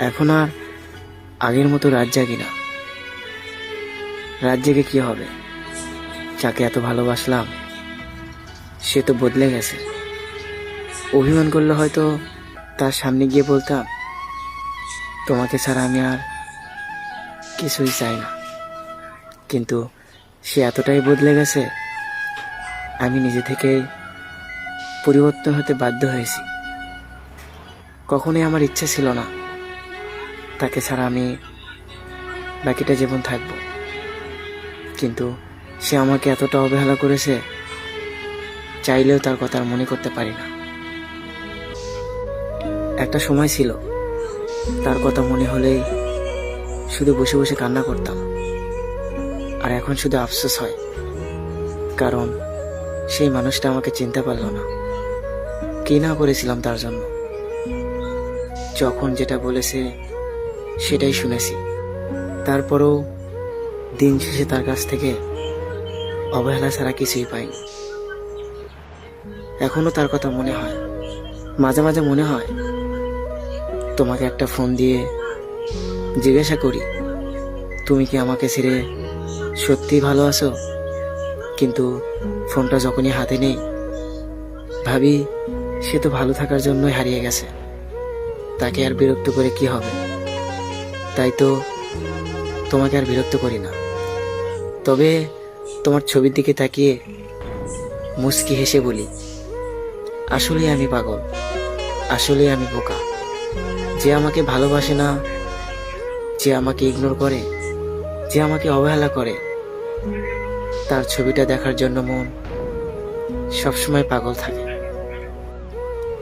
এখন আর আগের মতো রাত জাগি না। রাত জেগে কি হবে? যাকে এত ভালোবাসলাম সে তো বদলে গেছে। অভিমান করলে হয়তো তার সামনে গিয়ে বলতাম, তোমাকে ছাড়া আমি আর কিছুই চাই না। কিন্তু সে এতটাই বদলে গেছে, আমি নিজে থেকেই পরিবর্তন হতে বাধ্য হয়েছি। কখনোই আমার ইচ্ছা ছিল না তাকে ছাড়া আমি বাকিটা জীবন থাকব, কিন্তু সে আমাকে এতটা অবহেলা করেছে, চাইলেও তার কথা আর মনে করতে পারি না। একটা সময় ছিল তার কথা মনে হলেই শুধু বসে বসে কান্না করতাম, আর এখন শুধু আফসোস হয়, কারণ সেই মানুষটা আমাকে চিনতে পারল না। কি না করেছিলাম তার জন্য। যখন যেটা বলেছে সেটাই শুনেছি, তারপরেও দিন শেষে তার কাছ থেকে অবহেলা ছাড়া কিছুই পাইনি। এখনো তার কথা মনে হয়, মাঝে মাঝে মনে হয় তোমাকে একটা ফোন দিয়ে জিজ্ঞাসা করি, তুমি কি আমাকে ছেড়ে সত্যি ভালো আছো? কিন্তু ফোনটা যখনই হাতে নেই ভাবি সে তো ভালো থাকার জন্যই হারিয়ে গেছে, তাকে আর বিরক্ত করে কি হবে। তাই তো তোমাকে আর বিরক্ত করি না। তবে তোমার ছবির দিকে তাকিয়ে মুচকি হেসে বলি, আসলেই আমি পাগল, আসলেই আমি বোকা। যে আমাকে ভালোবাসে না, যে আমাকে ইগনোর করে, যে আমাকে অবহেলা করে, তার ছবিটা দেখার জন্য মন সবসময় পাগল থাকে।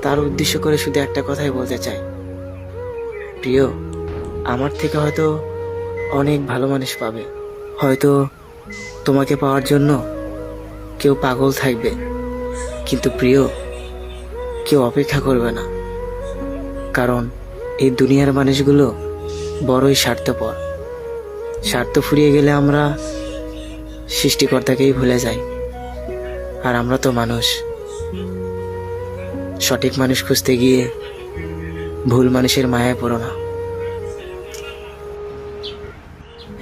তার উদ্দেশ্য করে শুধু একটা কথাই বলতে চাই, প্রিয়, আমার থেকে হয়তো অনেক ভালো মানুষ পাবে। হয়তো তোমাকে পাওয়ার জন্য কেউ পাগল থাকবে, কিন্তু প্রিয়, কেউ অপেক্ষা করবে না। কারণ এই দুনিয়ার মানুষগুলো বড়ই স্বার্থপর। স্বার্থ ফুরিয়ে গেলে আমরা সৃষ্টিকর্তাকেই ভুলে যাই। আর আমরা তো মানুষ, সঠিক মানুষ খুঁজতে গিয়ে ভুল মানুষের মায়ায় পড়ো না।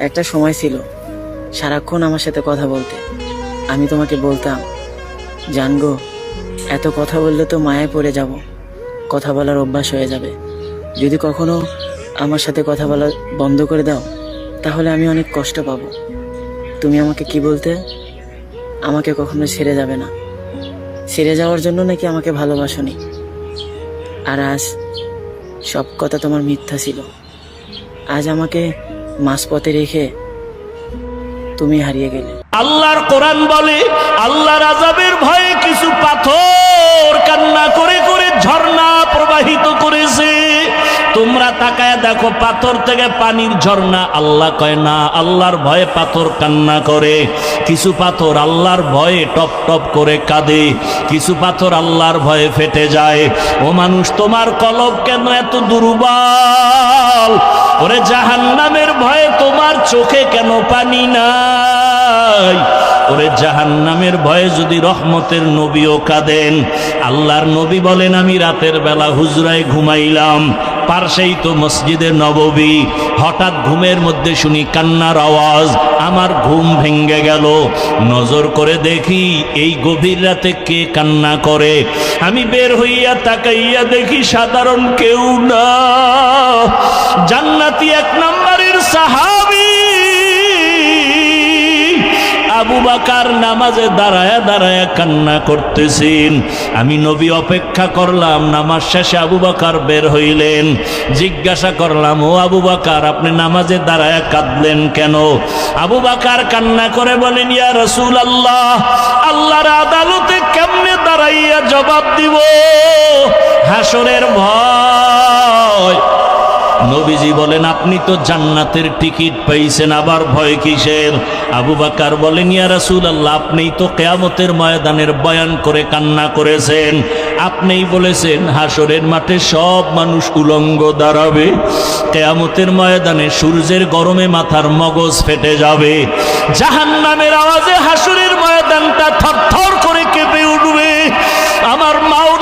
একটা সময় ছিল সারাক্ষণ আমার সাথে কথা বলতে। আমি তোমাকে বলতাম, জানগো, এত কথা বললে তো মায়ায় পড়ে যাব, কথা বলার অভ্যাস হয়ে যাবে। যদি কখনো আমার সাথে কথা বলা বন্ধ করে দাও তাহলে আমি অনেক কষ্ট পাবো। তুমি আমাকে কি বলতে? আমাকে কখনো ছেড়ে যাবে না, ছেড়ে যাওয়ার জন্য নাকি আমাকে ভালোবাসোনি। আর আজ সব কথা তোমার মিথ্যা ছিল। আজ আমাকে মাঝপথে রেখে তুমি হারিয়ে গেলে। আল্লাহর কোরআন বলে, আল্লাহর আযাবের ভয়ে কিছু পাথর কান্না করে করে ঝর্ণা প্রবাহিত করেছে। তোমরা তাকায় দেখো, পাথর থেকে পানির ঝর্ণা। আল্লাহ কয় না, আল্লাহর ভয়ে পাথর কান্না করে। কিছু পাথর আল্লাহর ভয়ে টপ টপ করে কাঁদে, কিছু পাথর আল্লাহর ভয়ে ফেটে যায়। ও মানুষ, তোমার কলব কেন এত দুর্বল? ওরে জাহান্নামের ভয়ে তোমার চোখে কেন পানি নাই? ওরে জাহান্নামের ভয়ে যদি রহমতের নবীও কাঁদেন। আল্লাহর নবী বলেন, আমি রাতের বেলা হুজরায় ঘুমাইলাম, পার্শ্বেই তো মসজিদে নববী। হঠাৎ ঘুমের মধ্যে শুনি কান্নার আওয়াজ, আমার ঘুম ভেঙ্গে গেল। নজর করে দেখি এই গভীর রাতে কে কান্না করে। আমি বের হইয়া তাকাইয়া দেখি সাধারণ কেউ না, জান্নাতি এক নম্বরের সাহাবী আবু বকর নামাজে দাঁড়ায়া দাঁড়ায়া কান্না করতেছেন। আমি নবী অপেক্ষা করলাম, নামাজ শেষে আবু বকর বের হইলেন। জিজ্ঞাসা করলাম, ও আবু বকর, আপনি নামাজে দাঁড়ায়া কাঁদলেন কেন? আবু বকর কান্না করে বলেন, ইয়া রাসূলুল্লাহ, আল্লাহর আদালতে কেমনে দাঁড়াইয়া জবাব দিব? হাসরের ভয়। নবীজি বলেন, আপনি তো জান্নাতের টিকিট পাইছেন, আবার ভয় কিসের? আবু বকর বলেন, ইয়া রাসূলুল্লাহ, আপনিই তো কিয়ামতের ময়দানের বয়ান করে কান্না করেছেন। আপনিই বলেছেন হাসরের মাঠে সব মানুষ উলঙ্গ দাঁড়াবে, কিয়ামতের ময়দানে সূর্যের গরমে মাথার মগজ ফেটে যাবে, জাহান্নামের আওয়াজে হাসরের ময়দানটা থরথর করে কেঁপে উঠবে। আমার মাও